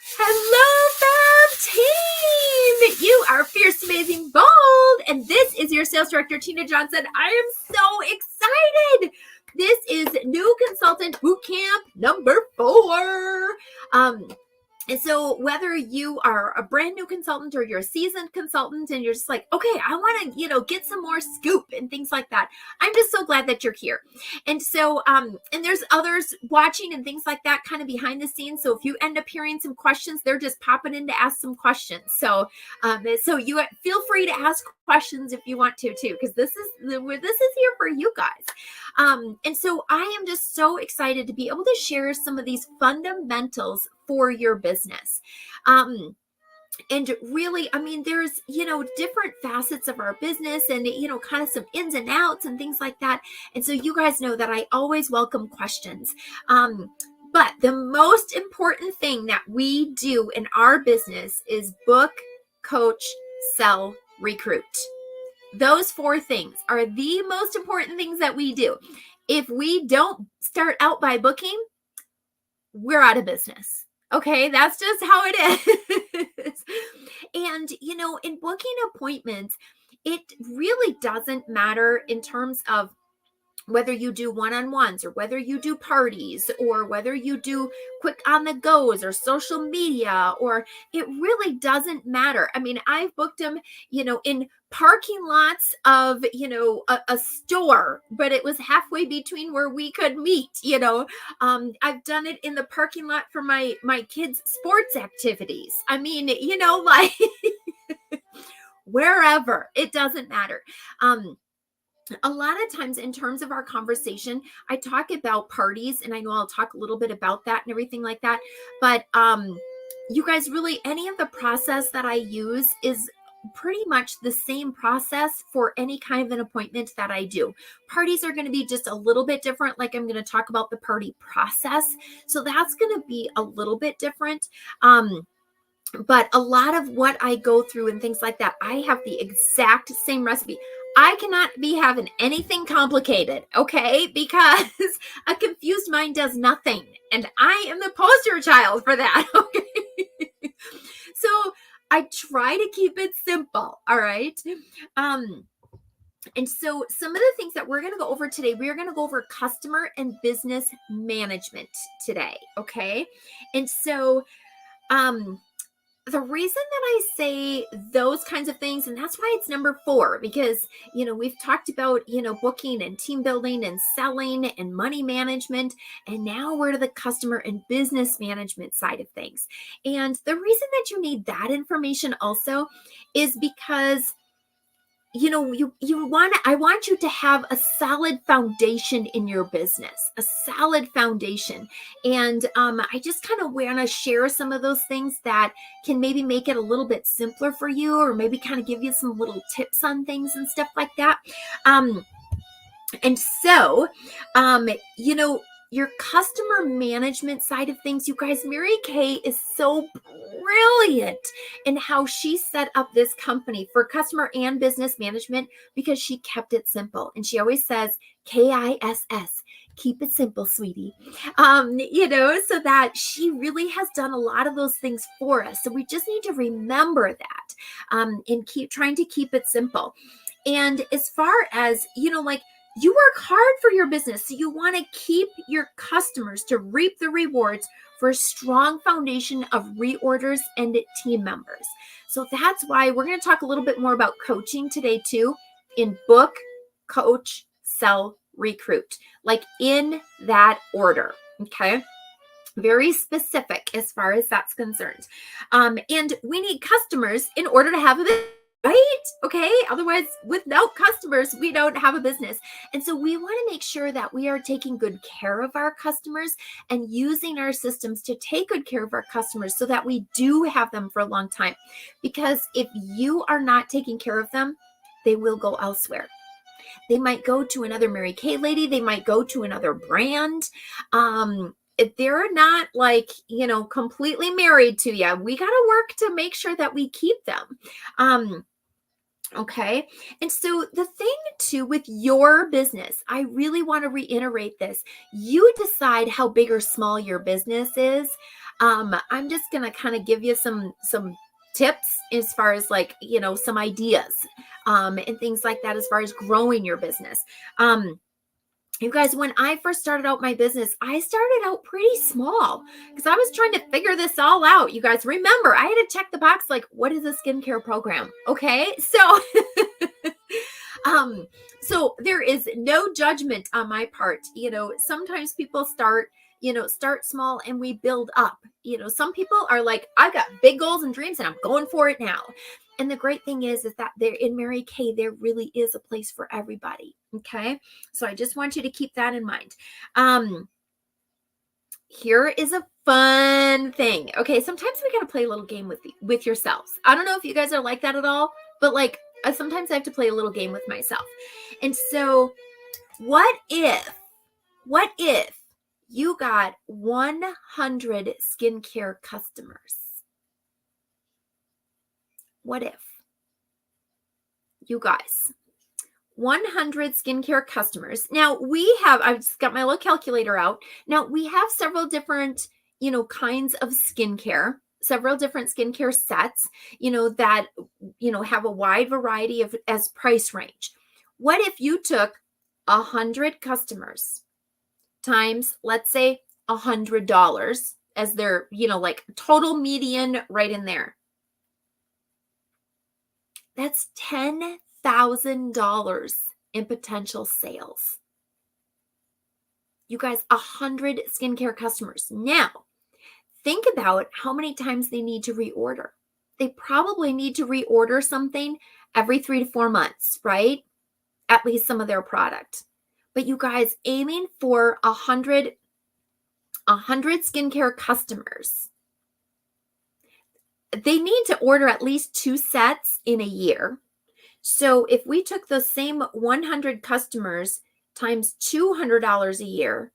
Hello, Fab Team! You are fierce, amazing, bold, and this is your sales director, Tina Johnson. I am so excited. This is New Consultant Bootcamp number 4. And so whether you are a brand new consultant or you're a seasoned consultant and you're just like, okay, I want to, get some more scoop and things like that. I'm just so glad that you're here. And so, and there's others watching and things like that kind of behind the scenes. So if you end up hearing some questions, they're just popping in to ask some questions. So, so you feel free to ask questions if you want to too, because this is here for you guys. And so I am just so excited to be able to share some of these fundamentals for your business. And really, there's, different facets of our business and, kind of some ins and outs and things like that. And so you guys know that I always welcome questions. But the most important thing that we do in our business is book, coach, sell, recruit. Those 4 things are the most important things that we do. If we don't start out by booking, we're out of business. Okay, that's just how it is. And, in booking appointments, it really doesn't matter in terms of whether you do one-on-ones or whether you do parties or whether you do quick on the goes or social media, or it really doesn't matter. I've booked them, in parking lots of, a store, but it was halfway between where we could meet, I've done it in the parking lot for my kids' sports activities. Like wherever, it doesn't matter. A lot of times in terms of our conversation, I talk about parties, and I know I'll talk a little bit about that and everything like that. But you guys, really, any of the process that I use is pretty much the same process for any kind of an appointment that I do. Parties are going to be just a little bit different. Like, I'm going to talk about the party process. So that's going to be a little bit different. But a lot of what I go through and things like that, I have the exact same recipe. I cannot be having anything complicated, okay? Because a confused mind does nothing. And I am the poster child for that, okay? So I try to keep it simple, all right? And so some of the things that we're going to go over today, we're going to go over customer and business management today, okay? And so, the reason that I say those kinds of things, and that's why it's number 4, because, we've talked about, booking and team building and selling and money management, and now we're to the customer and business management side of things. And the reason that you need that information also is because I want you to have a solid foundation in your business, a solid foundation. And I just kind of want to share some of those things that can maybe make it a little bit simpler for you, or maybe kind of give you some little tips on things and stuff like that. And so, your customer management side of things, you guys, Mary Kay is so brilliant in how she set up this company for customer and business management, because she kept it simple. And she always says, KISS, keep it simple, sweetie. So that she really has done a lot of those things for us. So we just need to remember that, and keep trying to keep it simple. And as far as, you work hard for your business, so you want to keep your customers to reap the rewards for a strong foundation of reorders and team members. So that's why we're going to talk a little bit more about coaching today too, in book, coach, sell, recruit, like in that order. Okay. Very specific as far as that's concerned. And we need customers in order to have a business. Right? Okay. Otherwise, without customers, we don't have a business. And so we want to make sure that we are taking good care of our customers and using our systems to take good care of our customers so that we do have them for a long time. Because if you are not taking care of them, they will go elsewhere. They might go to another Mary Kay lady. They might go to another brand. If they're not completely married to you, we got to work to make sure that we keep them. Okay. And so the thing too with your business, I really want to reiterate this. You decide how big or small your business is. I'm just gonna kind of give you some tips as far as like, some ideas, and things like that as far as growing your business. You guys, when I first started out my business, I started out pretty small because I was trying to figure this all out. You guys, remember, I had to check the box like, what is a skincare program? Okay. So um so there is no judgment on my part. Sometimes people start small and we build up. Some people are like, I've got big goals and dreams and I'm going for it now. And the great thing is that there in Mary Kay, there really is a place for everybody. Okay. So I just want you to keep that in mind. Here is a fun thing. Okay. Sometimes we got to play a little game with yourselves. I don't know if you guys are like that at all, but like sometimes I have to play a little game with myself. And so what if you got 100 skincare customers? What if you guys 100 skincare customers? Now I've just got my little calculator out. Now we have several different, kinds of skincare, several different skincare sets, that, have a wide variety of as price range. What if you took 100 customers times, let's say $100 as their, like total median right in there? That's $10,000 in potential sales. You guys, 100 skincare customers. Now, think about how many times they need to reorder. They probably need to reorder something every 3 to 4 months, right? At least some of their product. But you guys, aiming for 100 skincare customers, they need to order at least 2 sets in a year. So if we took those same 100 customers times $200 a year,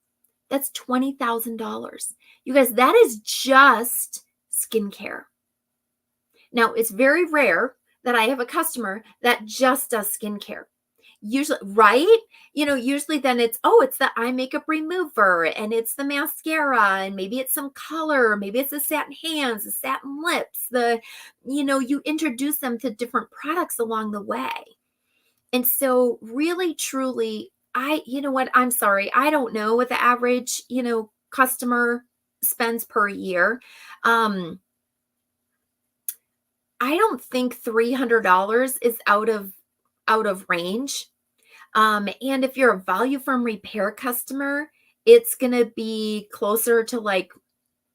that's $20,000. You guys, that is just skincare. Now, it's very rare that I have a customer that just does skincare. Usually, right? Usually then it's the eye makeup remover and it's the mascara and maybe it's some color, maybe it's the satin hands, the satin lips, you introduce them to different products along the way. And so really, truly, I'm sorry, I don't know what the average, customer spends per year. I don't think $300 is out of range. And if you're a Value Firm Repair customer, it's going to be closer to like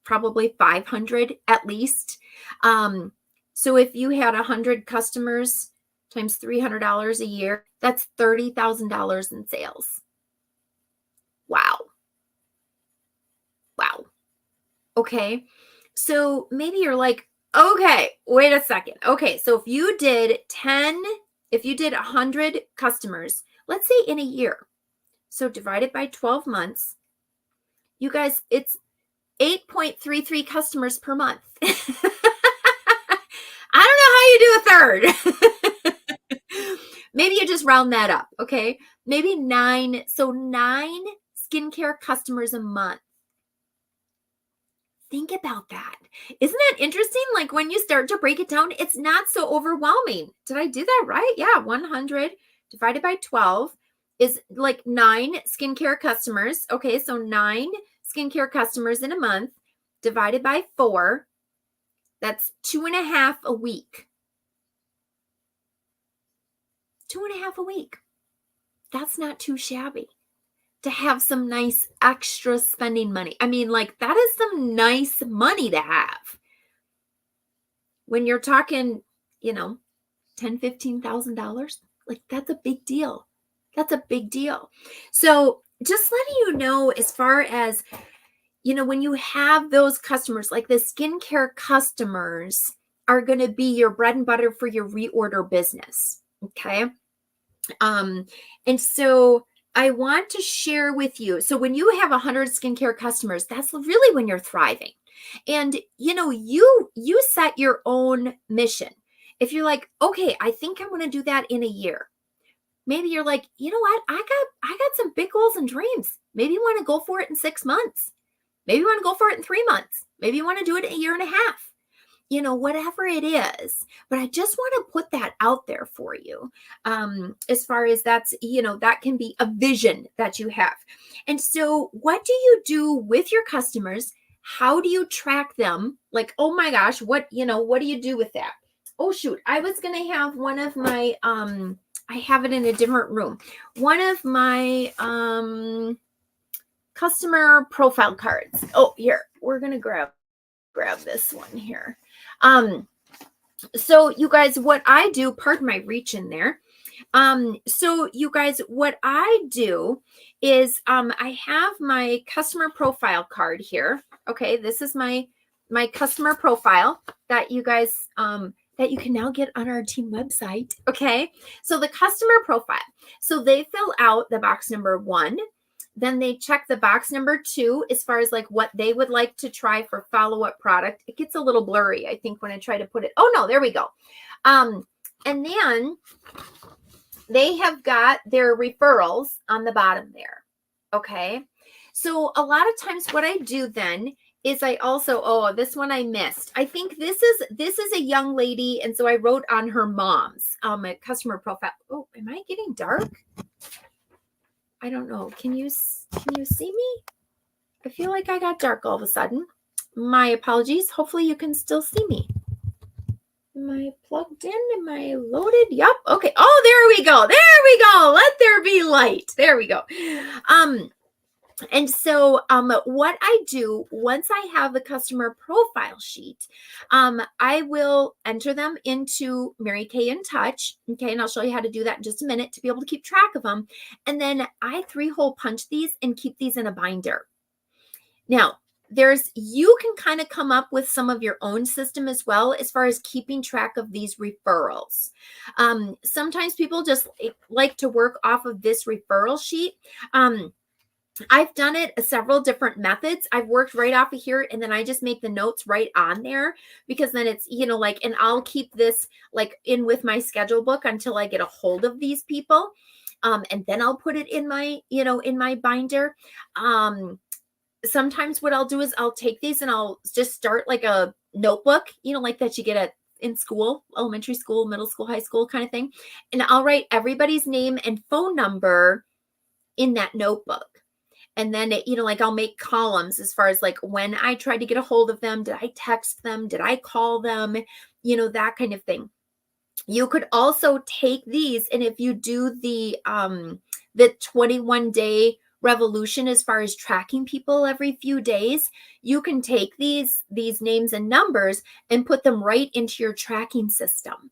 probably 500 at least. So if you had 100 customers times $300 a year, that's $30,000 in sales. Wow. Okay. So maybe you're like, okay, wait a second. Okay. So if you did 100 customers, let's say in a year, so divided by 12 months, you guys, it's 8.33 customers per month. I don't know how you do a third. Maybe you just round that up. Okay. Maybe 9. So 9 skincare customers a month. Think about that. Isn't that interesting? Like when you start to break it down, it's not so overwhelming. Did I do that right? Yeah. 100 divided by 12 is like 9 skincare customers. Okay. So 9 skincare customers in a month divided by 4. That's 2.5 a week. 2.5 a week. That's not too shabby to have some nice extra spending money. I mean, like that is some nice money to have. When you're talking, $10,000, $15,000, like that's a big deal. That's a big deal. So just letting you know, as far as, when you have those customers, like the skincare customers are going to be your bread and butter for your reorder business. Okay. And so I want to share with you. So when you have 100 skincare customers, that's really when you're thriving. And, you set your own mission. If you're like, okay, I think I'm going to do that in a year. Maybe you're like, you know what? I got some big goals and dreams. Maybe you want to go for it in 6 months. Maybe you want to go for it in 3 months. Maybe you want to do it a year and a half, whatever it is. But I just want to put that out there for you. As far as that's, that can be a vision that you have. And so what do you do with your customers? How do you track them? Like, oh my gosh, what do you do with that? Oh shoot, I was going to have one of my, I have it in a different room. One of my, customer profile cards. Oh, here, we're going to grab this one here. So you guys, what I do, pardon my reach in there. So you guys, what I do is, I have my customer profile card here. Okay. This is my customer profile that you guys, that you can now get on our team website. Okay. So the customer profile, so they fill out the box number 1. Then they check the box number 2 as far as like what they would like to try for follow-up product. It gets a little blurry, I think, when I try to put it. Oh no, there we go. And then they have got their referrals on the bottom there. Okay. So a lot of times what I do then is I also, oh, this one I missed. I think this is a young lady. And so I wrote on her mom's customer profile. Oh, am I getting dark? I don't know. Can you see me? I feel like I got dark all of a sudden. My apologies. Hopefully you can still see me. Am I plugged in? Am I loaded? Yep. Okay. Oh, there we go. There we go. Let there be light. There we go. And so what I do once I have the customer profile sheet, I will enter them into Mary Kay in Touch. Okay. And I'll show you how to do that in just a minute to be able to keep track of them. And then I 3-hole punch these and keep these in a binder. Now, you can kind of come up with some of your own system as well as far as keeping track of these referrals. Sometimes people just like to work off of this referral sheet. I've done it several different methods. I've worked right off of here and then I just make the notes right on there because then it's, and I'll keep this like in with my schedule book until I get a hold of these people. And then I'll put it in my, in my binder. Sometimes what I'll do is I'll take these and I'll just start like a notebook, like that you get in school, elementary school, middle school, high school kind of thing. And I'll write everybody's name and phone number in that notebook. And then, like I'll make columns as far as like when I tried to get a hold of them, did I text them? Did I call them? That kind of thing. You could also take these. And if you do the 21-day revolution, as far as tracking people every few days, you can take these names and numbers and put them right into your tracking system.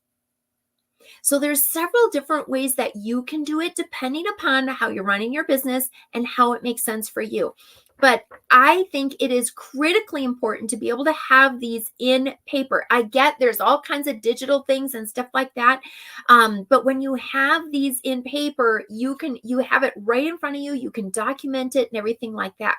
So there's several different ways that you can do it depending upon how you're running your business and how it makes sense for you. But I think it is critically important to be able to have these in paper. I get there's all kinds of digital things and stuff like that. But when you have these in paper, you have it right in front of you. You can document it and everything like that.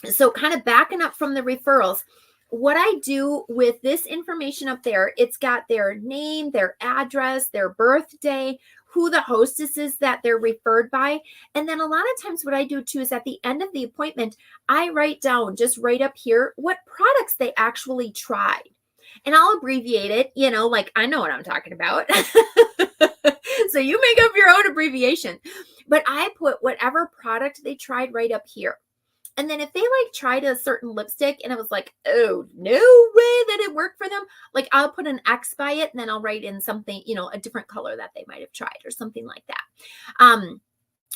So kind of backing up from the referrals, what I do with this information up there, it's got their name, their address, their birthday, who the hostess is that they're referred by. And then a lot of times what I do too is at the end of the appointment, I write down just right up here what products they actually tried. And I'll abbreviate it, like I know what I'm talking about. So you make up your own abbreviation. But I put whatever product they tried right up here. And then if they like tried a certain lipstick and it was like, oh, no way that it worked for them, like I'll put an X by it and then I'll write in something, a different color that they might have tried or something like that.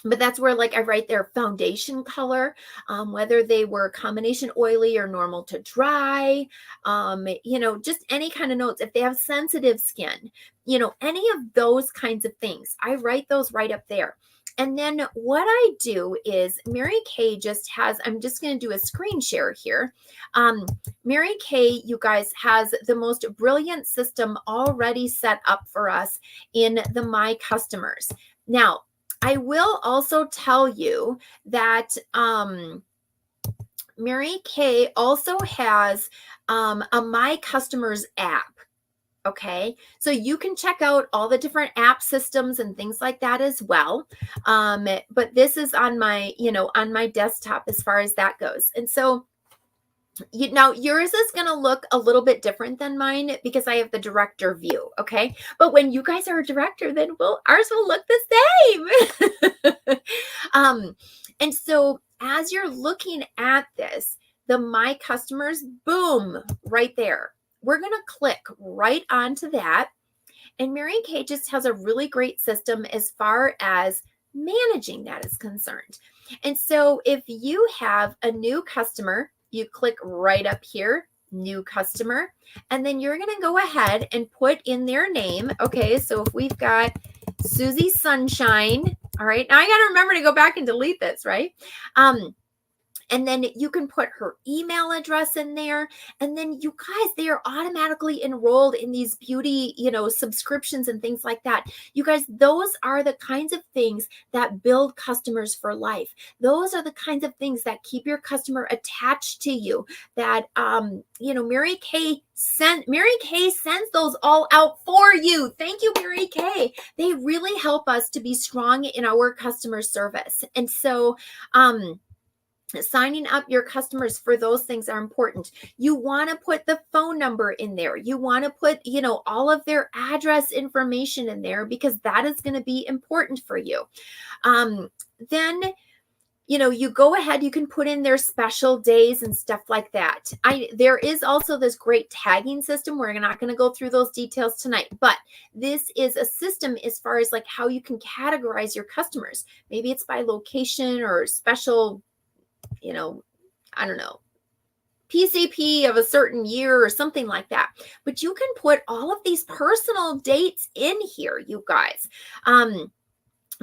But that's where like I write their foundation color, whether they were combination oily or normal to dry, just any kind of notes. If they have sensitive skin, any of those kinds of things, I write those right up there. And then what I do is Mary Kay just has, I'm just going to do a screen share here. Mary Kay, you guys, has the most brilliant system already set up for us in the My Customers. Now, I will also tell you that Mary Kay also has a My Customers app. Okay, so you can check out all the different app systems and things like that as well. But this is on my, on my desktop as far as that goes. And so now yours is going to look a little bit different than mine because I have the director view. Okay, but when you guys are a director, then ours will look the same. And so as you're looking at this, the My Customers, boom, right there. We're going to click right onto that. And Mary Kay just has a really great system as far as managing that is concerned. And so if you have a new customer, you click right up here, new customer, and then you're going to go ahead and put in their name. Okay, so if we've got Susie Sunshine, all right, now I got to remember to go back and delete this, right? And then you can put her email address in there. And then you guys, they are automatically enrolled in these beauty, subscriptions and things like that. You guys, those are the kinds of things that build customers for life. Those are the kinds of things that keep your customer attached to you, that, Mary Kay sends those all out for you. Thank you, Mary Kay. They really help us to be strong in our customer service. And so, signing up your customers for those things are important. You want to put the phone number in there. You want to put, all of their address information in there because that is going to be important for you. Then, you go ahead, you can put in their special days and stuff like that. There is also this great tagging system. We're not going to go through those details tonight, but this is a system as far as like how you can categorize your customers. Maybe it's by location or special, I don't know, PCP of a certain year or something like that. But you can put all of these personal dates in here, you guys.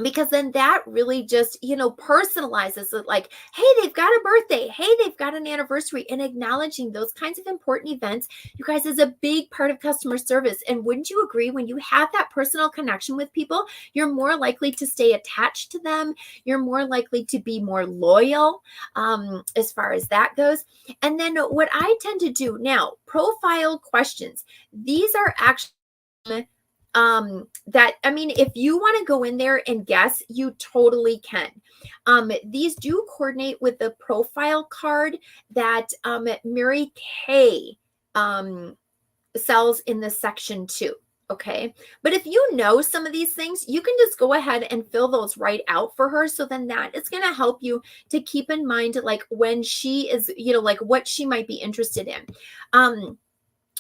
Because then that really just, personalizes it, like, hey, they've got a birthday. Hey, they've got an anniversary. And acknowledging those kinds of important events, you guys, is a big part of customer service. And wouldn't you agree, when you have that personal connection with people, you're more likely to stay attached to them. You're more likely to be more loyal, as far as that goes. And then what I tend to do now, profile questions. These are actually if you want to go in there and guess, you totally can. These do coordinate with the profile card that Mary Kay sells in the section 2. Okay. But if you know some of these things, you can just go ahead and fill those right out for her. So then that is going to help you to keep in mind, like, when she is, like what she might be interested in.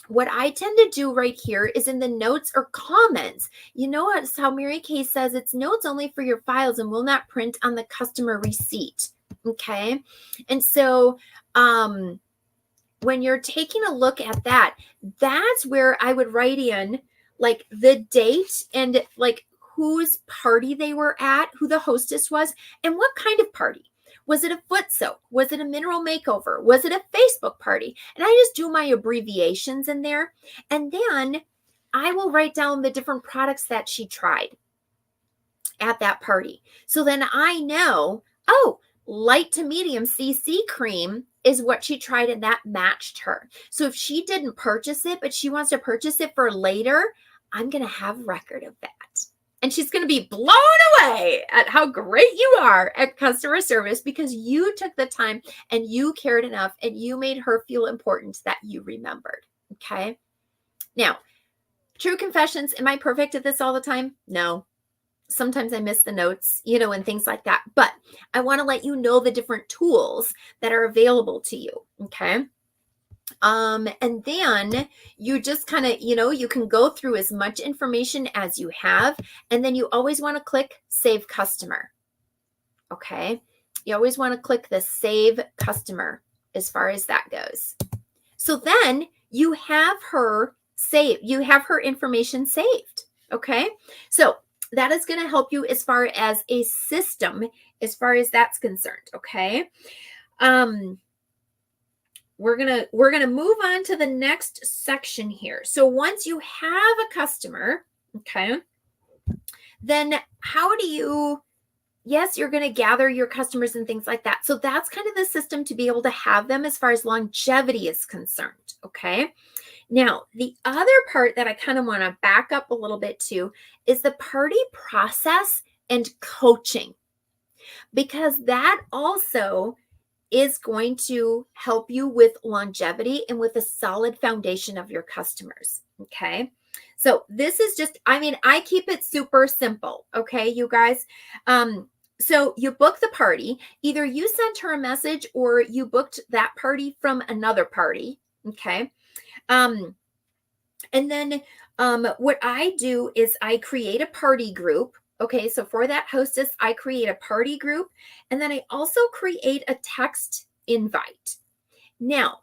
What I tend to do right here is in the notes or comments. You know how Mary Kay says it's notes only for your files and will not print on the customer receipt. Okay. And so, when you're taking a look at that, that's where I would write in like the date and like whose party they were at, who the hostess was, and what kind of party. Was it a foot soak? Was it a mineral makeover? Was it a Facebook party? And I just do my abbreviations in there. And then I will write down the different products that she tried at that party. So then I know, light to medium CC cream is what she tried and that matched her. So if she didn't purchase it, but she wants to purchase it for later, I'm going to have record of that. And she's going to be blown away at how great you are at customer service because you took the time and you cared enough and you made her feel important that you remembered. Okay. Now, true confessions. Am I perfect at this all the time? No. Sometimes I miss the notes, and things like that. But I want to let you know the different tools that are available to you. Okay. And then you just kind of, you can go through as much information as you have. And then you always want to click Save Customer. Okay. You always want to click the Save Customer as far as that goes. So then you have her saved. You have her information saved. Okay. So that is going to help you as far as a system, as far as that's concerned. Okay. We're going to move on to the next section here. So once you have a customer, okay, then how do you, yes, you're going to gather your customers and things like that. So that's kind of the system to be able to have them as far as longevity is concerned. Okay. Now, the other part that I kind of want to back up a little bit to is the party process and coaching, because that also is going to help you with longevity and with a solid foundation of your customers. Okay. So this is just, I mean, I keep it super simple. Okay, you guys. So you book the party, either you sent her a message or you booked that party from another party. Okay. Um, and then what I do is I create a party group. Okay, so for that hostess, I create a party group, and then I also create a text invite. Now,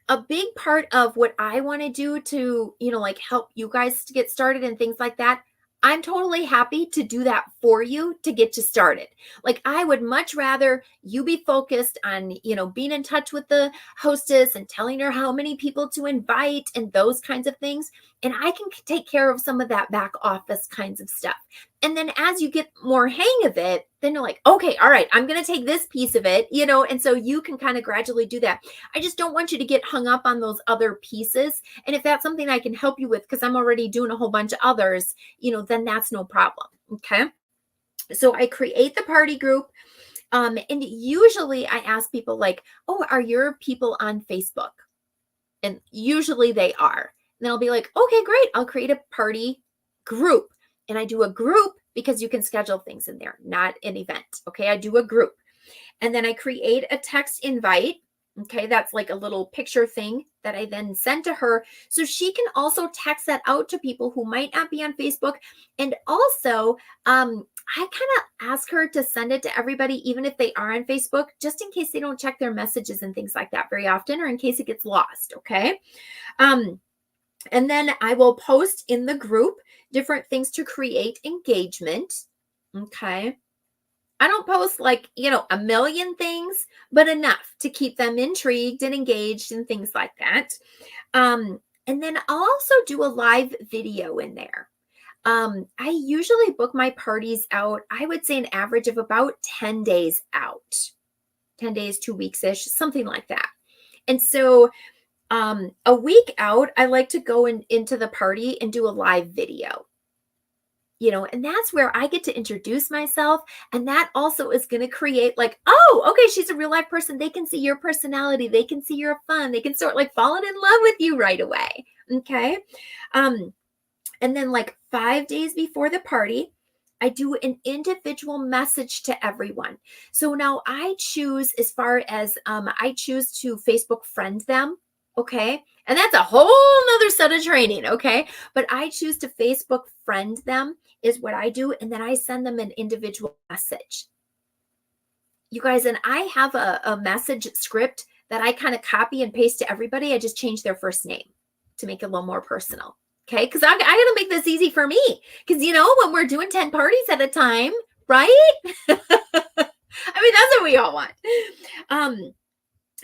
a big part of what I want to do to, like help you guys to get started and things like that, I'm totally happy to do that for you to get you started. Like, I would much rather you be focused on, being in touch with the hostess and telling her how many people to invite and those kinds of things. And I can take care of some of that back office kinds of stuff. And then as you get more hang of it, then you're like, okay, all right, I'm going to take this piece of it, and so you can kind of gradually do that. I just don't want you to get hung up on those other pieces. And if that's something I can help you with, because I'm already doing a whole bunch of others, then that's no problem. Okay. So I create the party group. And usually I ask people like, oh, are your people on Facebook? And usually they are. And then I'll be like, okay, great. I'll create a party group. And I do a group because you can schedule things in there, not an event. Okay. I do a group. And then I create a text invite. Okay. That's like a little picture thing that I then send to her. So she can also text that out to people who might not be on Facebook. And also, I kind of ask her to send it to everybody, even if they are on Facebook, just in case they don't check their messages and things like that very often, or in case it gets lost. Okay. And then I will post in the group different things to create engagement. Okay. I don't post like, a million things, but enough to keep them intrigued and engaged and things like that. And then I'll also do a live video in there. I usually book my parties out, I would say an average of about 10 days out, 10 days, 2 weeks-ish, something like that. And so a week out, I like to go into the party and do a live video. And that's where I get to introduce myself. And that also is going to create like, oh, okay, she's a real life person. They can see your personality. They can see you're fun. They can start like falling in love with you right away. Okay. And then like 5 days before the party, I do an individual message to everyone. So now I choose as far as I choose to Facebook friend them. Okay. And that's a whole nother set of training. Okay. But I choose to Facebook friend them is what I do. And then I send them an individual message. You guys, and I have a message script that I kind of copy and paste to everybody. I just change their first name to make it a little more personal. Okay. Because I got to make this easy for me. Because, when we're doing 10 parties at a time, right? I mean, that's what we all want.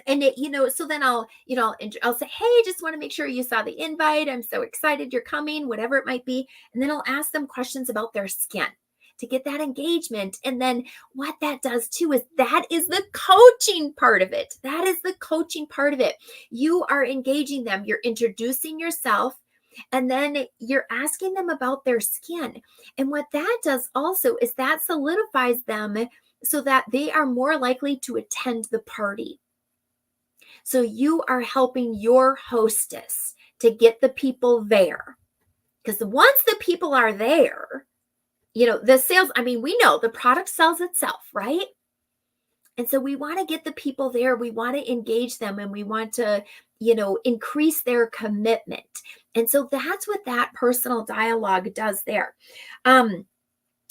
And so then I'll say, hey, just want to make sure you saw the invite. I'm so excited you're coming, whatever it might be. And then I'll ask them questions about their skin to get that engagement. And then what that does too is that is the coaching part of it. That is the coaching part of it. You are engaging them. You're introducing yourself. And then you're asking them about their skin. And what that does also is that solidifies them so that they are more likely to attend the party. So you are helping your hostess to get the people there. Because once the people are there, the sales, we know the product sells itself, right? And so we want to get the people there. We want to engage them and we want to, increase their commitment. And so that's what that personal dialogue does there. And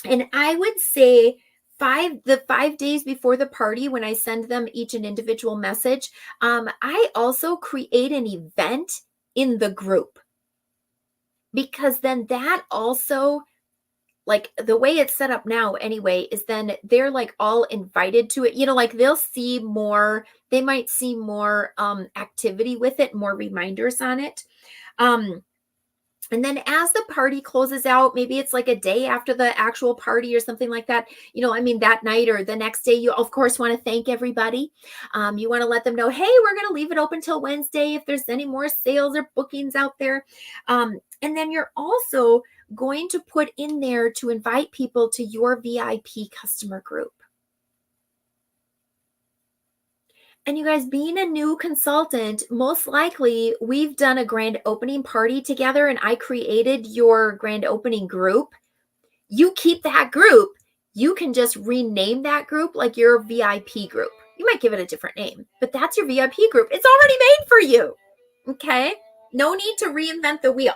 I would say the 5 days before the party, when I send them each an individual message, I also create an event in the group, because then that also, like the way it's set up now anyway, is then they're like all invited to it, like they might see more activity with it, more reminders on it. And then as the party closes out, maybe it's like a day after the actual party or something like that, that night or the next day, you of course want to thank everybody. You want to let them know, hey, we're going to leave it open till Wednesday if there's any more sales or bookings out there. And then you're also going to put in there to invite people to your VIP customer group. And you guys, being a new consultant, most likely we've done a grand opening party together and I created your grand opening group. You keep that group. You can just rename that group like your VIP group. You might give it a different name, but that's your VIP group. It's already made for you. Okay? No need to reinvent the wheel.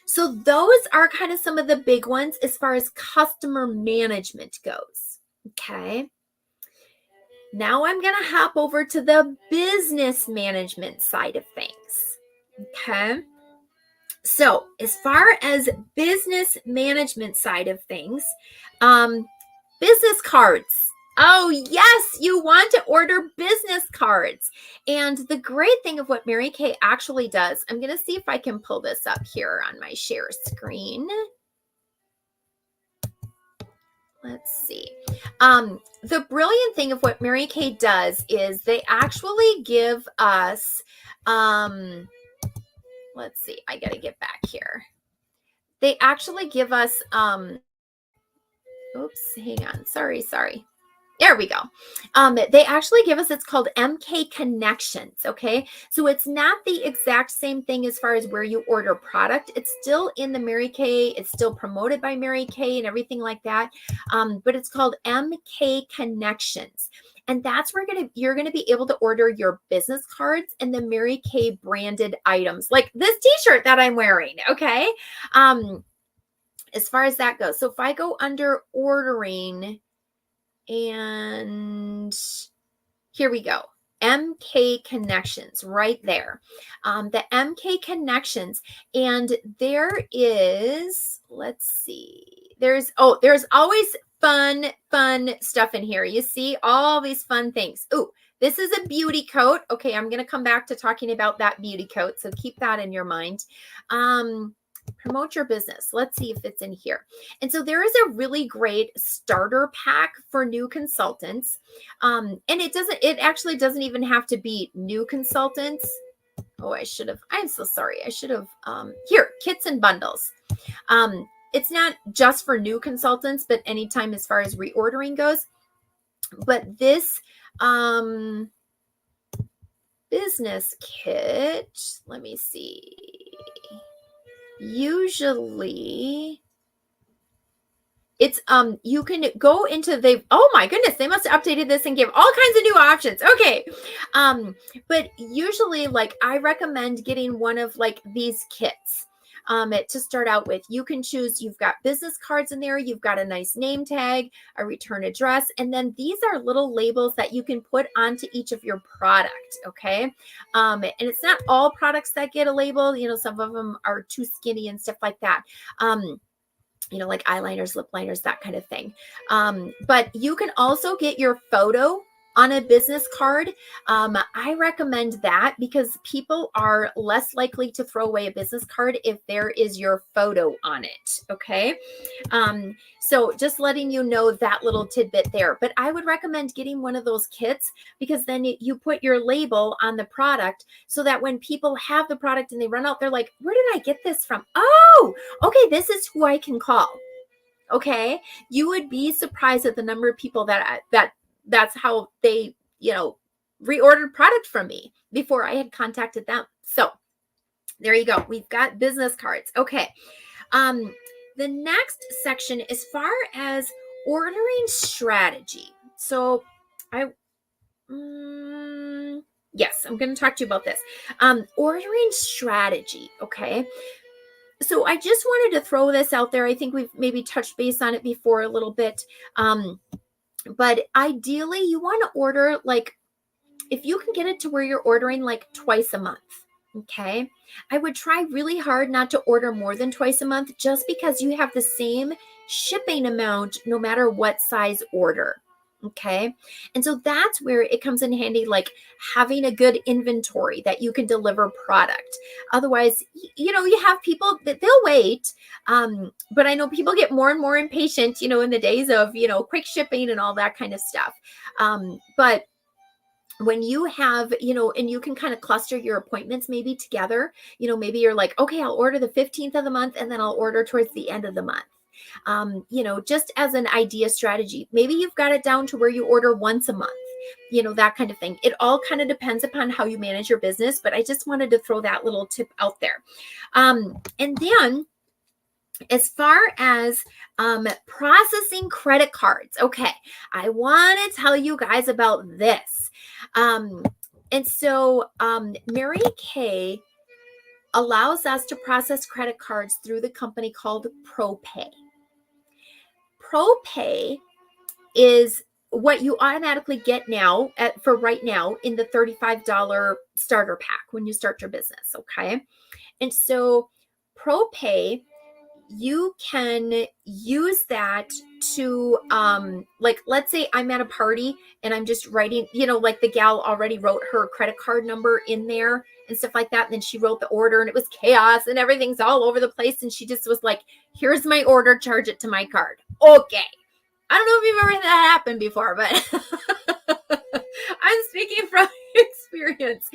So those are kind of some of the big ones as far as customer management goes. Okay? Now I'm going to hop over to the business management side of things. Okay. So as far as business management side of things, business cards. Oh, yes, you want to order business cards. And the great thing of what Mary Kay actually does, I'm going to see if I can pull this up here on my share screen. Let's see. The brilliant thing of what Mary Kay does is they actually give us, let's see, I got to get back here. They actually give us, oops, hang on. Sorry. There we go. They actually give us, it's called MK Connections. Okay. So it's not the exact same thing as far as where you order product. It's still in the Mary Kay. It's still promoted by Mary Kay and everything like that. But it's called MK Connections. And that's where you're going to be able to order your business cards and the Mary Kay branded items like this t-shirt that I'm wearing. Okay. As far as that goes. So if I go under ordering, and here we go. MK Connections right there. The MK Connections. And there is, let's see, there's always fun stuff in here. You see all these fun things. Ooh, this is a beauty coat. Okay, I'm going to come back to talking about that beauty coat. So keep that in your mind. Promote your business. Let's see if it's in here. And so there is a really great starter pack for new consultants. And it actually doesn't even have to be new consultants. Oh, I'm so sorry. I should have, here, kits and bundles. It's not just for new consultants, but anytime as far as reordering goes. But this, business kit, let me see. Usually it's you can go into oh my goodness, they must have updated this and give all kinds of new options. Okay. But usually like I recommend getting one of like these kits to start out with. You can choose, you've got business cards in there, you've got a nice name tag, a return address, and then these are little labels that you can put onto each of your product. Okay. And it's not all products that get a label, some of them are too skinny and stuff like that. Like eyeliners, lip liners, that kind of thing. But you can also get your photo on a business card. I recommend that because people are less likely to throw away a business card if there is your photo on it. Okay. So just letting you know that little tidbit there, but I would recommend getting one of those kits because then you put your label on the product so that when people have the product and they run out, they're like, where did I get this from? Oh, okay. This is who I can call. Okay. You would be surprised at the number of people that's how they, reordered product from me before I had contacted them. So there you go. We've got business cards. Okay. The next section, as far as ordering strategy. So yes, I'm going to talk to you about this. Ordering strategy. Okay. So I just wanted to throw this out there. I think we've maybe touched base on it before a little bit. But ideally you want to order, like, if you can get it to where you're ordering like twice a month. Okay. I would try really hard not to order more than twice a month just because you have the same shipping amount no matter what size order. Okay. And so that's where it comes in handy, like having a good inventory that you can deliver product. Otherwise, you have people that they'll wait. But I know people get more and more impatient, in the days of, quick shipping and all that kind of stuff. But when you have, and you can kind of cluster your appointments maybe together, maybe you're like, okay, I'll order the 15th of the month and then I'll order towards the end of the month. Just as an idea strategy, maybe you've got it down to where you order once a month, that kind of thing. It all kind of depends upon how you manage your business, but I just wanted to throw that little tip out there. And then as far as processing credit cards, okay, I want to tell you guys about this. And so Mary Kay allows us to process credit cards through the company called ProPay. ProPay is what you automatically get now for right now in the $35 starter pack when you start your business. Okay. And so ProPay, you can use that to like, let's say I'm at a party and I'm just writing, like the gal already wrote her credit card number in there and stuff like that. And then she wrote the order and it was chaos and everything's all over the place. And she just was like, here's my order, charge it to my card. Okay. I don't know if you've ever had that happen before, but I'm speaking from experience.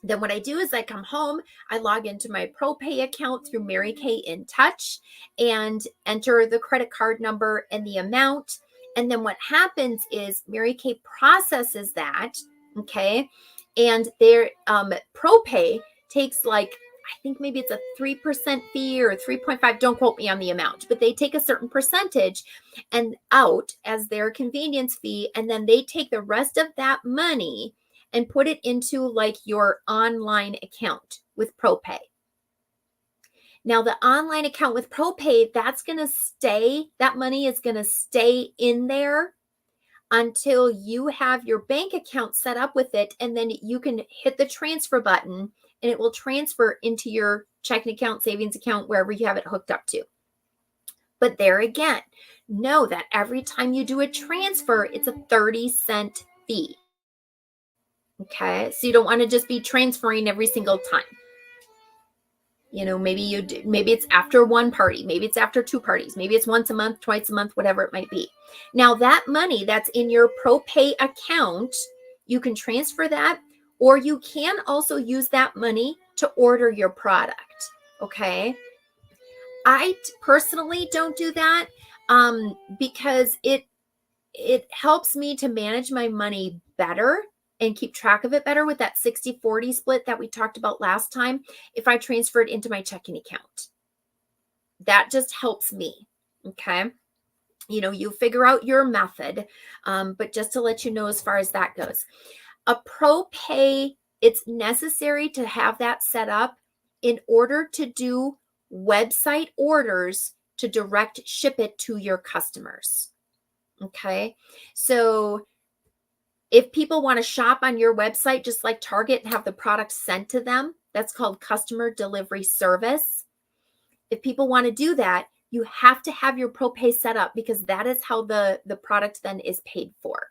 Then what I do is I come home, I log into my ProPay account through Mary Kay in Touch and enter the credit card number and the amount. And then what happens is Mary Kay processes that, okay? And their ProPay takes like, I think maybe it's a 3% fee or 3.5. Don't quote me on the amount, but they take a certain percentage and out as their convenience fee. And then they take the rest of that money and put it into like your online account with ProPay. Now the online account with ProPay, that money is going to stay in there until you have your bank account set up with it. And then you can hit the transfer button and it will transfer into your checking account, savings account, wherever you have it hooked up to. But there again, know that every time you do a transfer, it's a 30-cent fee. Okay, so you don't want to just be transferring every single time. Maybe maybe it's after one party, maybe it's after two parties, maybe it's once a month, twice a month, whatever it might be. Now that money that's in your ProPay account, you can transfer that, or you can also use that money to order your product. Okay. I personally don't do that because it helps me to manage my money better and keep track of it better with that 60-40 split that we talked about last time. If I transfer it into my checking account, that just helps me. Okay. You figure out your method. But just to let you know, as far as that goes, a ProPay, it's necessary to have that set up in order to do website orders to direct ship it to your customers. Okay. So if people want to shop on your website, just like Target, and have the product sent to them, that's called customer delivery service. If people want to do that, you have to have your ProPay set up because that is how the product then is paid for.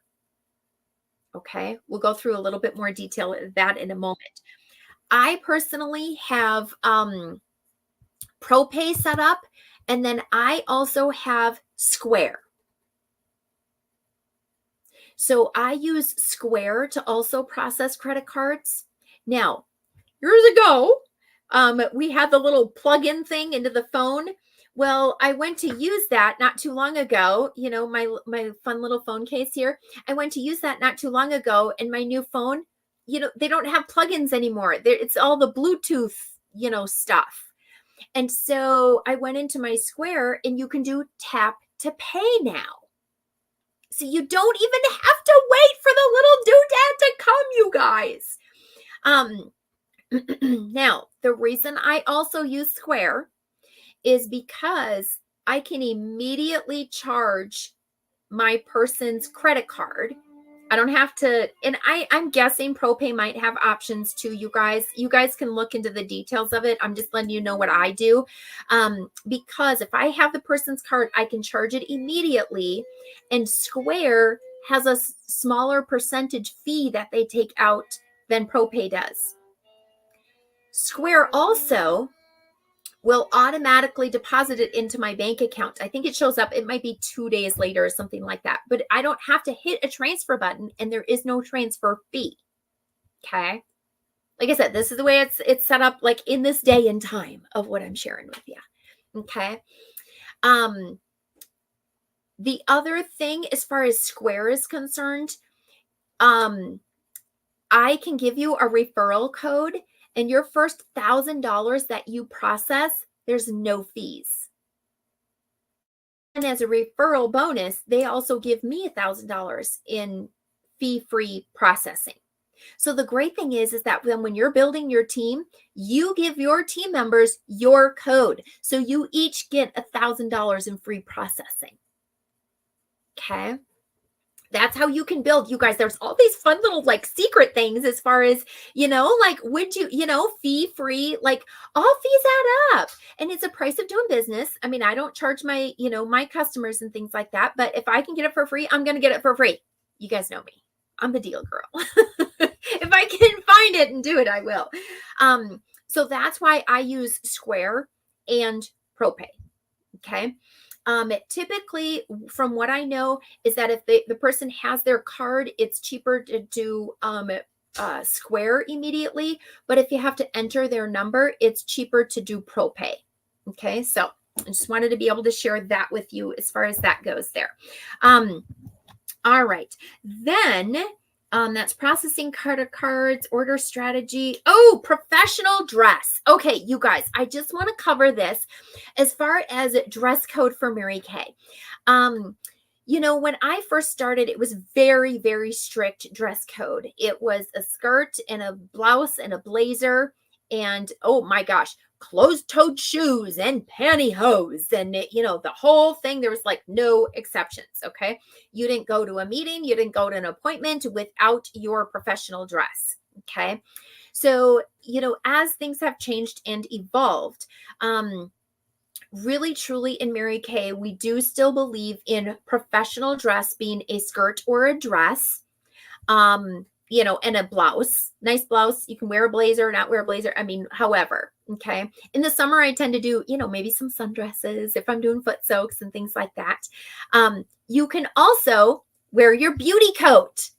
Okay. We'll go through a little bit more detail of that in a moment. I personally have ProPay set up, and then I also have Square. So I use Square to also process credit cards. Now, years ago, we had the little plug-in thing into the phone. Well, I went to use that not too long ago. My fun little phone case here. I went to use that not too long ago, and my new phone, they don't have plugins anymore. It's all the Bluetooth, stuff. And so I went into my Square, and you can do tap to pay now. So you don't even have to wait for the little doodad to come, you guys. Now, the reason I also use Square is because I can immediately charge my person's credit card I don't have to, and I'm guessing ProPay might have options too, you guys. You guys can look into the details of it. I'm just letting you know what I do. Because if I have the person's card, I can charge it immediately, and Square has a smaller percentage fee that they take out than ProPay does. Square also will automatically deposit it into my bank account. I think it shows up, it might be 2 days later or something like that, but I don't have to hit a transfer button, and there is no transfer fee. Okay. Like I said, this is the way it's set up, like in this day and time of what I'm sharing with you. Okay. The other thing, as far as Square is concerned, I can give you a referral code, and your first $1,000 that you process, there's no fees. And as a referral bonus, they also give me $1,000 in fee-free processing. So the great thing is that when you're building your team, you give your team members your code. So you each get $1,000 in free processing. Okay. That's how you can build. You guys, there's all these fun little like secret things as far as, like would you, fee free, like all fees add up, and it's a price of doing business. I mean, I don't charge my, my customers and things like that, but if I can get it for free, I'm going to get it for free. You guys know me. I'm the deal girl. If I can find it and do it, I will. So that's why I use Square and ProPay. Okay. Typically, from what I know, is that if the person has their card, it's cheaper to do Square immediately. But if you have to enter their number, it's cheaper to do ProPay. Okay, so I just wanted to be able to share that with you as far as that goes there. All right, then that's processing cards, order strategy. Oh, professional dress. Okay, you guys, I just want to cover this as far as dress code for Mary Kay. When I first started, it was very, very strict dress code. It was a skirt and a blouse and a blazer, and oh my gosh, closed-toed shoes and pantyhose, and the whole thing. There was like no exceptions. Okay, you didn't go to a meeting, you didn't go to an appointment without your professional dress. Okay, so as things have changed and evolved, really truly in Mary Kay, we do still believe in professional dress being a skirt or a dress, and a blouse, nice blouse. You can wear a blazer, not wear a blazer. I mean, however, okay. In the summer, I tend to do, maybe some sundresses if I'm doing foot soaks and things like that. You can also wear your beauty coat.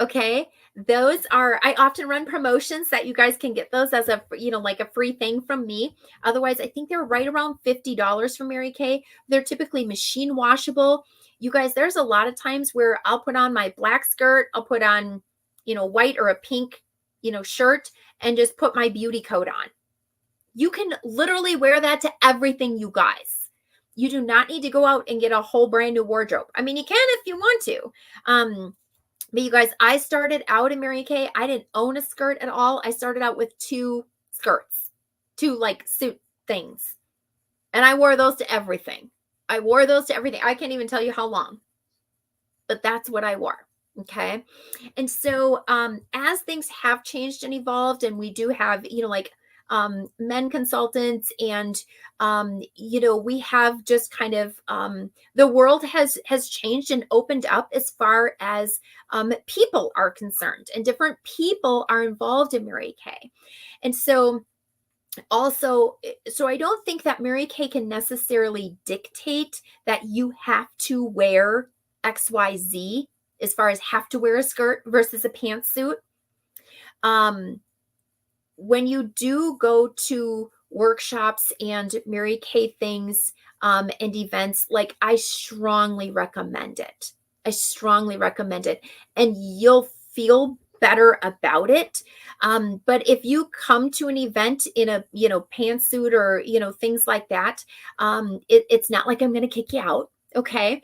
Okay. I often run promotions that you guys can get those as a, like a free thing from me. Otherwise, I think they're right around $50 from Mary Kay. They're typically machine washable. You guys, there's a lot of times where I'll put on my black skirt, I'll put on, white or a pink, shirt, and just put my beauty coat on. You can literally wear that to everything, you guys. You do not need to go out and get a whole brand new wardrobe. I mean, you can if you want to. But you guys, I started out in Mary Kay. I didn't own a skirt at all. I started out with 2 skirts, 2 like suit things. And I wore those to everything. I can't even tell you how long, but that's what I wore. Okay. And so, as things have changed and evolved, and we do have, men consultants, and, we have just kind of, the world has changed and opened up as far as, people are concerned, and different people are involved in Mary Kay. And so, I don't think that Mary Kay can necessarily dictate that you have to wear XYZ as far as have to wear a skirt versus a pantsuit. When you do go to workshops and Mary Kay things, and events, like I strongly recommend it. And you'll feel better about it. But if you come to an event in a, pantsuit or, things like that, it's not like I'm going to kick you out. Okay.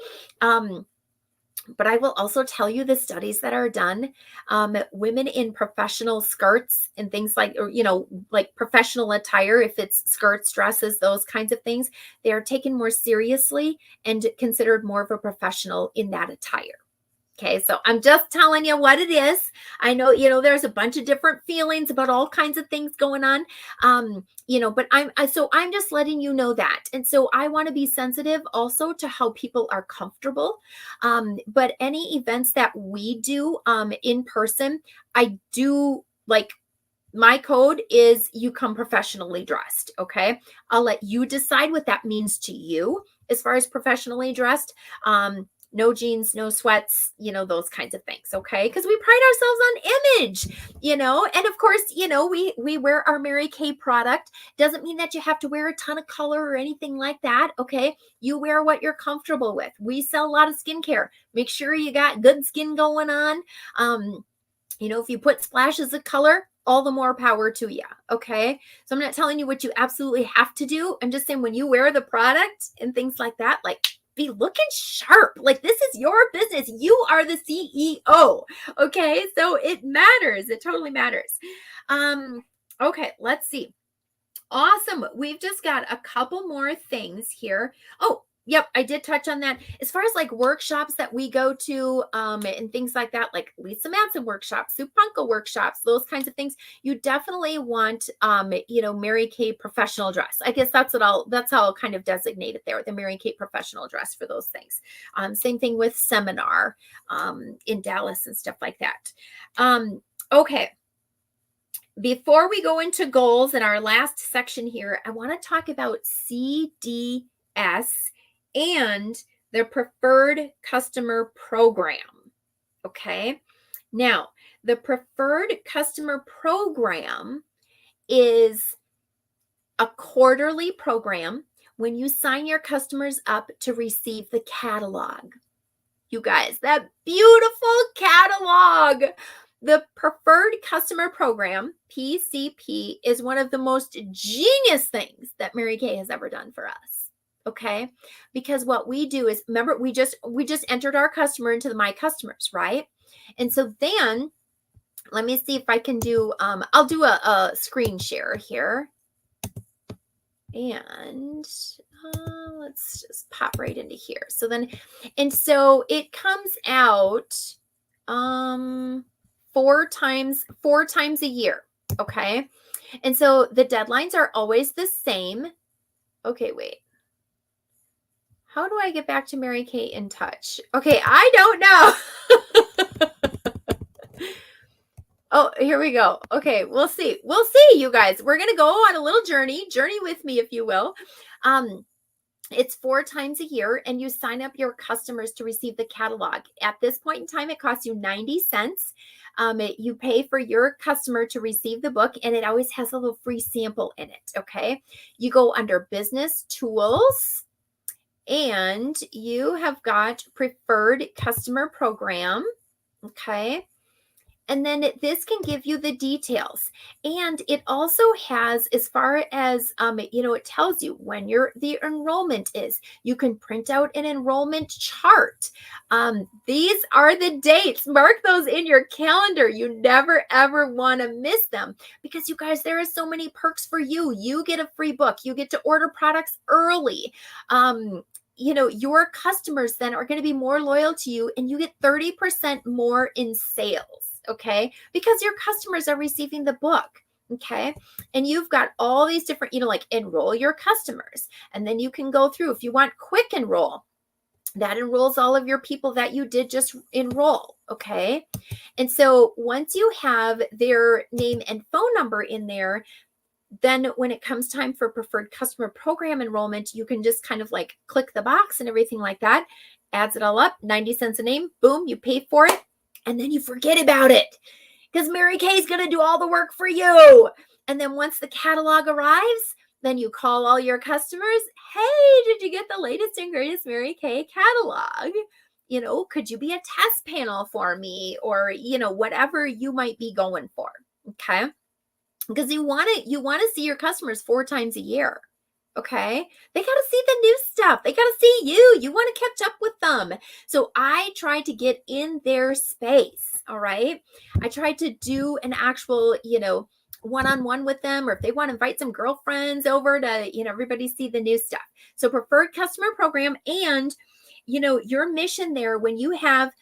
But I will also tell you the studies that are done. Women in professional skirts and things like, or, like professional attire, if it's skirts, dresses, those kinds of things, they are taken more seriously and considered more of a professional in that attire. Okay, so I'm just telling you what it is. I know, there's a bunch of different feelings about all kinds of things going on. But I'm just letting you know that. And so I want to be sensitive also to how people are comfortable. But any events that we do in person, I do like my code is you come professionally dressed. Okay. I'll let you decide what that means to you as far as professionally dressed. No jeans, no sweats, those kinds of things. Okay. Because we pride ourselves on image, and of course, we wear our Mary Kay product. Doesn't mean that you have to wear a ton of color or anything like that. Okay. You wear what you're comfortable with. We sell a lot of skincare. Make sure you got good skin going on. If you put splashes of color, all the more power to you. Okay. So I'm not telling you what you absolutely have to do. I'm just saying when you wear the product and things like that, like be looking sharp. Like this is your business. You are the CEO. Okay. So it matters. It totally matters. Okay. Let's see. Awesome. We've just got a couple more things here. Oh, yep, I did touch on that. As far as like workshops that we go to and things like that, like Lisa Manson workshops, Sue Punko workshops, those kinds of things, you definitely want, Mary Kay professional dress. I guess that's how I'll kind of designate it there, the Mary Kay professional dress for those things. Same thing with seminar in Dallas and stuff like that. Okay. Before we go into goals in our last section here, I want to talk about CDS and the preferred customer program. Okay. Now, the preferred customer program is a quarterly program when you sign your customers up to receive the catalog. You guys, that beautiful catalog. The preferred customer program, PCP, is one of the most genius things that Mary Kay has ever done for us. Okay. Because what we do is, remember, we just entered our customer into the My Customers, right? And so then let me see if I can do, I'll do a screen share here. And let's just pop right into here. So it comes out, 4 times a year. Okay. And so the deadlines are always the same. Okay, wait. How do I get back to Mary Kay in touch? Okay, I don't know. Oh, here we go. Okay, we'll see. We'll see, you guys. We're going to go on a little journey with me, if you will. It's 4 times a year, and you sign up your customers to receive the catalog. At this point in time, it costs you 90 cents. You pay for your customer to receive the book, and it always has a little free sample in it. Okay. You go under business tools, and you have got preferred customer program. Okay. And then this can give you the details. And it also has, as far as, it tells you when the enrollment is. You can print out an enrollment chart. These are the dates. Mark those in your calendar. You never, ever want to miss them because, you guys, there are so many perks for you. You get a free book. You get to order products early. Your customers then are going to be more loyal to you, and you get 30% more in sales. Okay. Because your customers are receiving the book. Okay. And you've got all these different, like enroll your customers. And then you can go through, if you want quick enroll, that enrolls all of your people that you did just enroll. Okay. And so once you have their name and phone number in there, then when it comes time for preferred customer program enrollment, you can just kind of like click the box and everything like that. Adds it all up, 90 cents a name, boom, you pay for it. And then you forget about it because Mary Kay is going to do all the work for you. And then once the catalog arrives, then you call all your customers. Hey, did you get the latest and greatest Mary Kay catalog? Could you be a test panel for me? Or, whatever you might be going for. Okay. Because you want to see your customers 4 times a year. Okay. They got to see the new stuff. They got to see you. You want to catch up with them. So I try to get in their space. All right. I try to do an actual, one-on-one with them, or if they want to invite some girlfriends over to, everybody see the new stuff. So preferred customer program, and, your mission there, when you have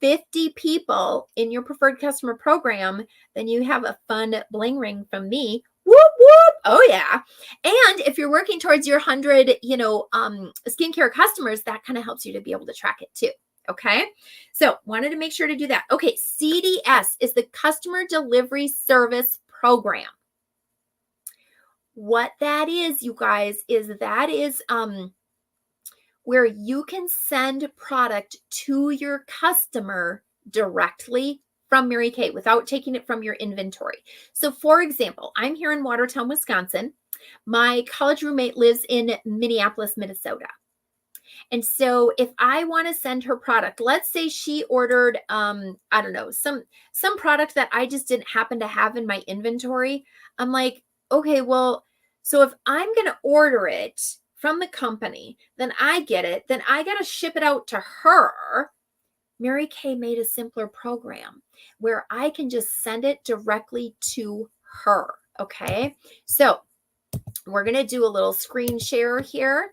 50 people in your preferred customer program, then you have a fun bling ring from me. Whoop, whoop. Oh yeah. And if you're working towards your 100, skincare customers, that kind of helps you to be able to track it too. Okay. So wanted to make sure to do that. Okay. CDS is the Customer Delivery Service Program. What that is, you guys, is where you can send product to your customer directly from Mary Kay without taking it from your inventory. So for example, I'm here in Watertown, Wisconsin. My college roommate lives in Minneapolis, Minnesota. And so if I want to send her product, let's say she ordered, I don't know, some product that I just didn't happen to have in my inventory. I'm like, okay, well, so if I'm going to order it from the company, then I get it, then I got to ship it out to her. Mary Kay made a simpler program where I can just send it directly to her. Okay. So we're going to do a little screen share here.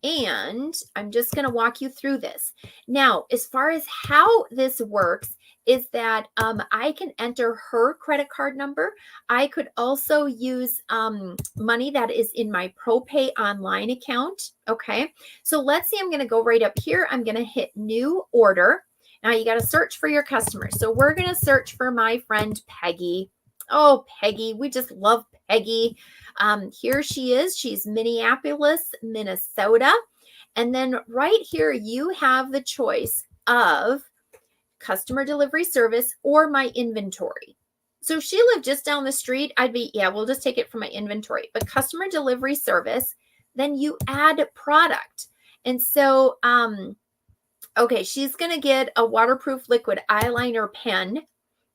And I'm just going to walk you through this. Now, as far as how this works is that I can enter her credit card number. I could also use money that is in my ProPay online account. Okay. So let's see, I'm going to go right up here. I'm going to hit new order. Now you got to search for your customer. So we're going to search for my friend Peggy. Oh, Peggy. We just love Peggy. Here she is. She's Minneapolis, Minnesota. And then right here, you have the choice of customer delivery service or my inventory. So if she lived just down the street, I'd be, yeah, we'll just take it from my inventory. But customer delivery service, then you add product. And so, okay, she's going to get a waterproof liquid eyeliner pen.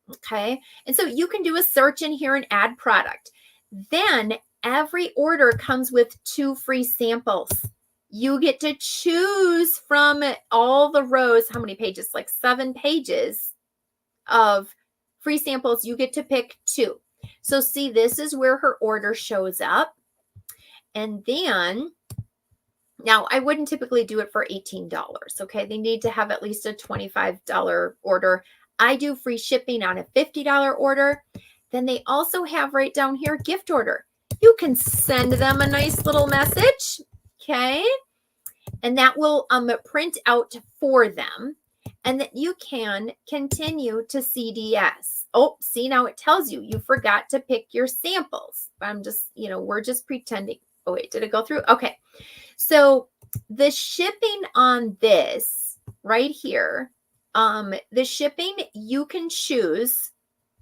Okay. And so you can do a search in here and add product. Then every order comes with 2 free samples. You get to choose from all the rows. How many pages? Like 7 pages of free samples. You get to pick 2. So see, this is where her order shows up. And then, now I wouldn't typically do it for $18. Okay. They need to have at least a $25 order. I do free shipping on a $50 order. Then they also have right down here, gift order. You can send them a nice little message. Okay. And that will print out for them. And that you can continue to CDS. Oh, see, now it tells you, you forgot to pick your samples. I'm just, we're just pretending. Oh, wait, did it go through? Okay. So the shipping on this right here, the shipping you can choose.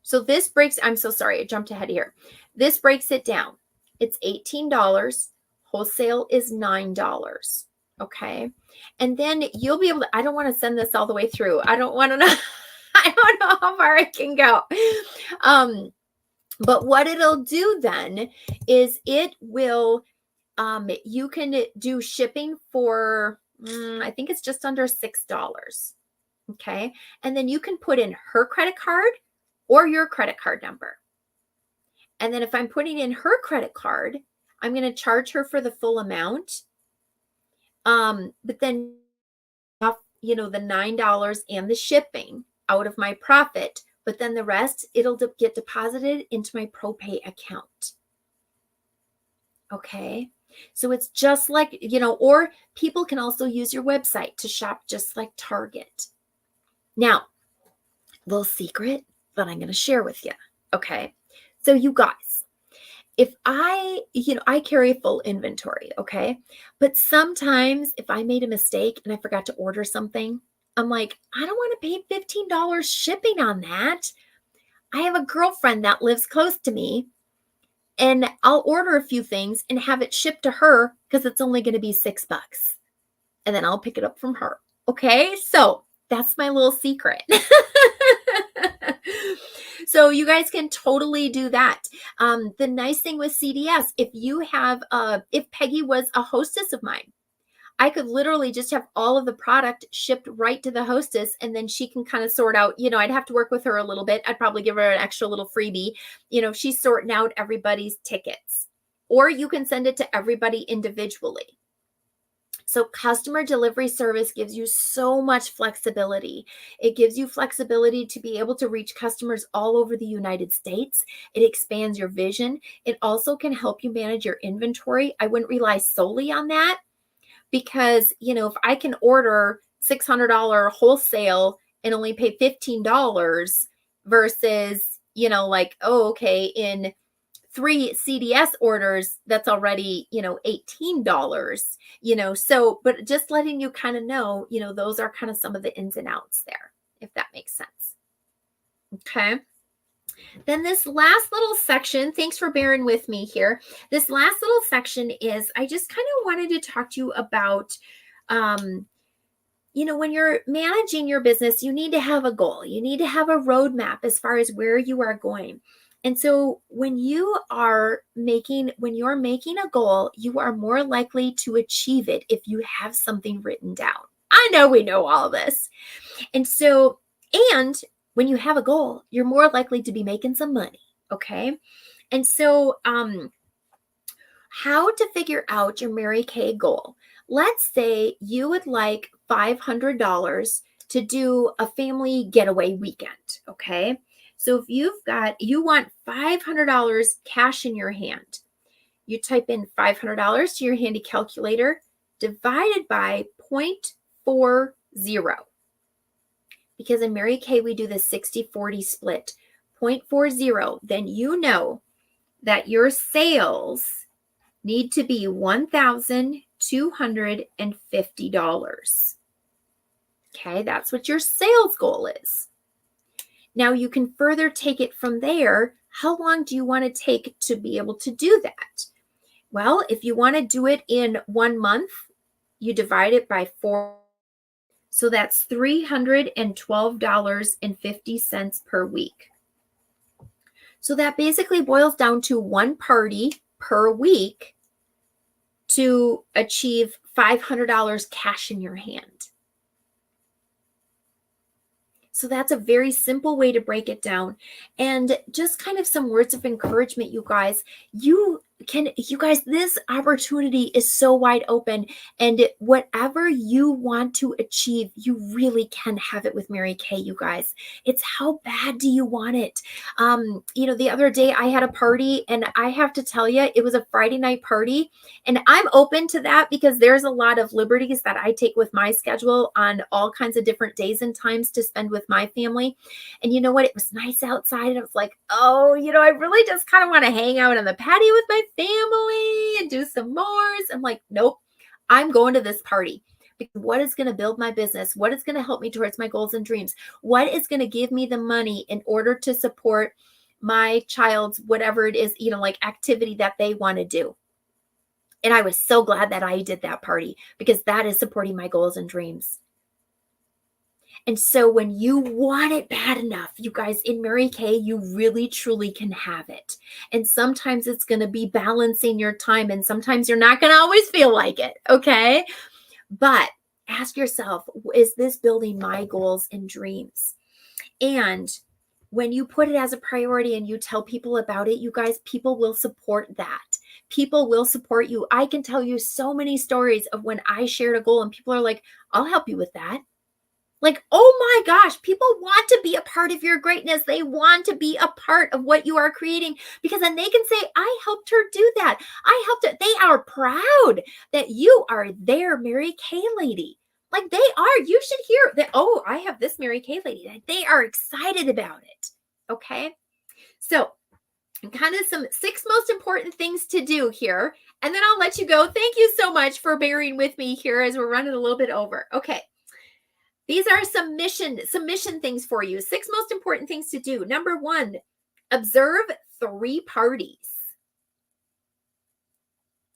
So this breaks, I'm so sorry, I jumped ahead here. This breaks it down. It's $18. Wholesale is $9. Okay. And then you'll be able to, I don't want to send this all the way through. I don't want to know, I don't know how far I can go. But what it'll do then is it will, you can do shipping for, I think it's just under $6. Okay. And then you can put in her credit card or your credit card number. And then if I'm putting in her credit card, I'm going to charge her for the full amount. But then, the $9 and the shipping out of my profit, but then the rest, it'll get deposited into my ProPay account. Okay. So it's just like, or people can also use your website to shop just like Target. Now, little secret that I'm going to share with you. Okay. So you guys, if I carry a full inventory. Okay. But sometimes if I made a mistake and I forgot to order something, I'm like, I don't want to pay $15 shipping on that. I have a girlfriend that lives close to me and I'll order a few things and have it shipped to her because it's only going to be $6. And then I'll pick it up from her. Okay. So that's my little secret. So you guys can totally do that. The nice thing with CDS, if Peggy was a hostess of mine, I could literally just have all of the product shipped right to the hostess and then she can kind of sort out, I'd have to work with her a little bit. I'd probably give her an extra little freebie. She's sorting out everybody's tickets, or you can send it to everybody individually. So customer delivery service gives you so much flexibility. It gives you flexibility to be able to reach customers all over the United States. It expands your vision. It also can help you manage your inventory. I wouldn't rely solely on that because, if I can order $600 wholesale and only pay $15 versus, like, oh, okay, in 3 CDS orders, that's already, $18, so, but just letting you kind of know, those are kind of some of the ins and outs there, if that makes sense. Okay. Then this last little section, thanks for bearing with me here. This last little section is, I just kind of wanted to talk to you about, when you're managing your business, you need to have a goal. You need to have a roadmap as far as where you are going. And so when you're making a goal, you are more likely to achieve it if you have something written down. I know we know all this. And when you have a goal, you're more likely to be making some money. Okay. And so, how to figure out your Mary Kay goal. Let's say you would like $500 to do a family getaway weekend. Okay. So if you want $500 cash in your hand, you type in $500 to your handy calculator divided by 0.40. Because in Mary Kay, we do the 60-40 split, 0.40, then you know that your sales need to be $1,250. Okay, that's what your sales goal is. Now you can further take it from there. How long do you want to take to be able to do that? Well, if you want to do it in 1 month, you divide it by 4. So that's $312.50 per week. So that basically boils down to 1 party per week to achieve $500 cash in your hand. So that's a very simple way to break it down. And just kind of some words of encouragement, you guys. This opportunity is so wide open, and whatever you want to achieve, you really can have it with Mary Kay, you guys. It's how bad do you want it? The other day I had a party, and I have to tell you, it was a Friday night party, and I'm open to that because there's a lot of liberties that I take with my schedule on all kinds of different days and times to spend with my family. And you know what? It was nice outside, and I was like, oh, I really just kind of want to hang out on the patio with my family and do some mores. I'm like, nope, I'm going to this party because what is going to build my business? What is going to help me towards my goals and dreams? What is going to give me the money in order to support my child's, whatever it is, like activity that they want to do? And I was so glad that I did that party because that is supporting my goals and dreams. And so when you want it bad enough, you guys, in Mary Kay, you really, truly can have it. And sometimes it's going to be balancing your time, and sometimes you're not going to always feel like it, okay? But ask yourself, is this building my goals and dreams? And when you put it as a priority and you tell people about it, you guys, people will support that. People will support you. I can tell you so many stories of when I shared a goal and people are like, I'll help you with that. Like, oh my gosh, people want to be a part of your greatness. They want to be a part of what you are creating because then they can say, I helped her do that. I helped her. They are proud that you are their Mary Kay lady. Like they are. You should hear that. Oh, I have this Mary Kay lady. They are excited about it. Okay. So kind of some 6 most important things to do here. And then I'll let you go. Thank you so much for bearing with me here as we're running a little bit over. Okay. These are some mission things for you. 6 most important things to do. Number 1, observe 3 parties.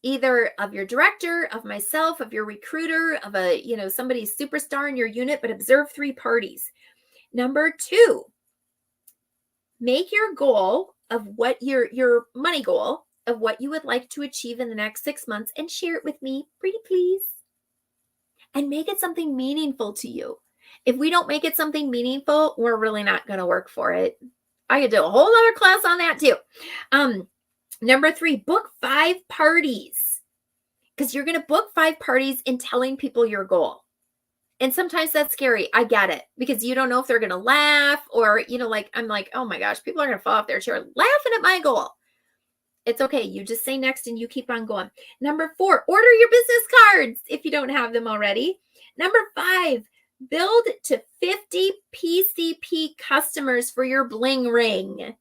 Either of your director, of myself, of your recruiter, of somebody's superstar in your unit, but observe 3 parties. Number 2, make your goal of what your money goal of what you would like to achieve in the next 6 months and share it with me, pretty please. And make it something meaningful to you. If we don't make it something meaningful, we're really not going to work for it. I could do a whole other class on that too. Number 3, book 5 parties. because you're going to book 5 parties and telling people your goal. And sometimes that's scary. I get it, because you don't know if they're going to laugh, or, like, I'm like, oh my gosh, people are going to fall off their chair laughing at my goal. It's okay. You just say next and you keep on going. Number 4, order your business cards if you don't have them already. Number 5, build to 50 PCP customers for your bling ring.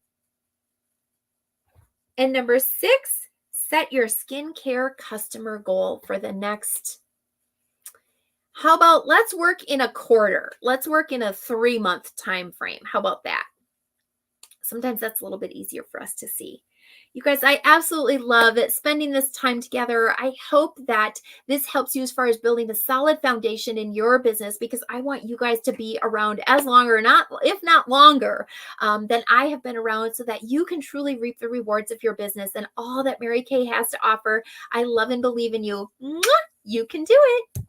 And number 6, set your skincare customer goal for the next. How about let's work in a quarter? Let's work in a 3-month time frame. How about that? Sometimes that's a little bit easier for us to see. You guys, I absolutely love it, spending this time together. I hope that this helps you as far as building a solid foundation in your business, because I want you guys to be around as long, or not, if not longer, than I have been around, so that you can truly reap the rewards of your business and all that Mary Kay has to offer. I love and believe in you. Mwah! You can do it.